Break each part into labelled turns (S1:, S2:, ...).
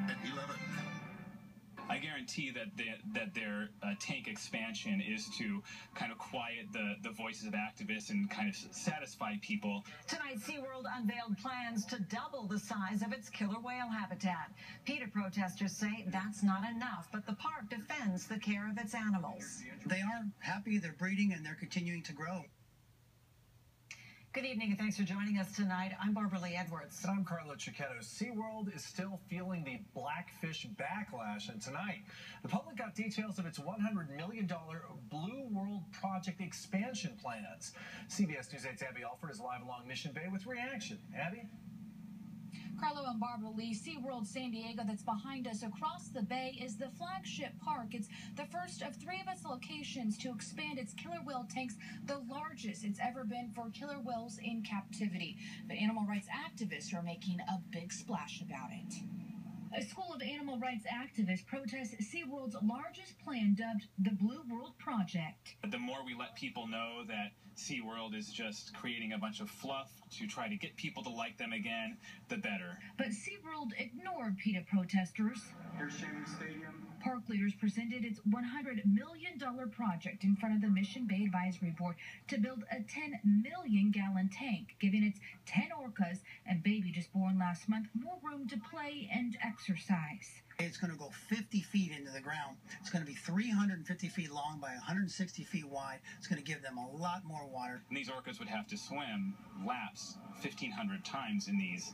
S1: at 11.
S2: I guarantee that their tank expansion is to kind of quiet the voices of activists and kind of satisfy people.
S3: Tonight, SeaWorld unveiled plans to double the size of its killer whale habitat. PETA protesters say that's not enough, but the park defends the care of its animals.
S4: They are happy, they're breeding, and they're continuing to grow.
S3: Good evening, and thanks for joining us tonight. I'm Barbara Lee Edwards.
S5: And I'm Carlo Cicchetto. SeaWorld is still feeling the blackfish backlash, and tonight, the public got details of its $100 million Blue World Project expansion plans. CBS News 8's Abby Alford is live along Mission Bay with reaction. Abby?
S6: Carlo and Barbara Lee, SeaWorld San Diego that's behind us across the bay is the flagship park. It's the first of 3 of its locations to expand its killer whale tanks, the largest it's ever been for killer whales in captivity. But animal rights activists are making a big splash about it. A school of animal rights activists protests SeaWorld's largest plan dubbed the Blue World Project.
S2: The more we let people know that SeaWorld is just creating a bunch of fluff to try to get people to like them again, the better.
S6: But SeaWorld ignored PETA protesters.
S7: Here's Shannon Stadium.
S6: Park leaders presented its $100 million project in front of the Mission Bay Advisory Board to build a 10 million gallon tank, giving its 10 orcas and baby just born last month more room to play and exercise.
S4: It's going to go 50 feet into the ground. It's going to be 350 feet long by 160 feet wide. It's going to give them a lot more water.
S2: And these orcas would have to swim laps 1,500 times in these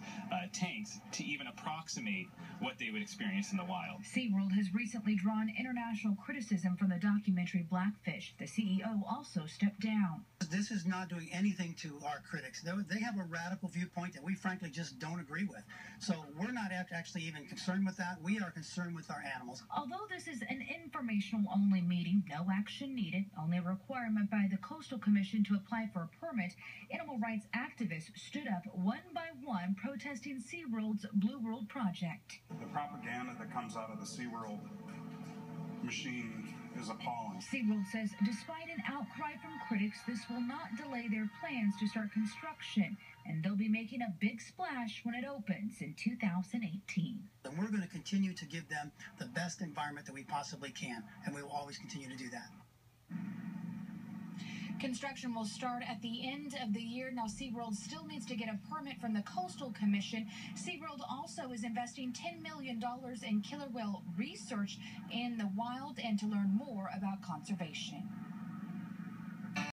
S2: tanks to even approximate what they would experience in the wild.
S6: SeaWorld has recently drawn international criticism from the documentary Blackfish. The CEO also stepped down.
S4: This is not doing anything to our critics. They have a radical viewpoint that we frankly just don't agree with. So we're not actually even concerned with that. We are concerned with our animals.
S6: Although this is an informational-only meeting, no action needed, only a requirement by the Coastal Commission to apply for a permit, animal rights activists stood up one by one protesting SeaWorld's Blue World Project.
S7: The propaganda that comes out of the SeaWorld machine is appalling.
S6: SeaWorld says despite an outcry from critics, this will not delay their plans to start construction, and they'll be making a big splash when it opens in 2018.
S4: And we're going to continue to give them the best environment that we possibly can, and we will always continue to do that.
S6: Construction will start at the end of the year. Now, SeaWorld still needs to get a permit from the Coastal Commission. SeaWorld also is investing $10 million in killer whale research in the wild and to learn more about conservation.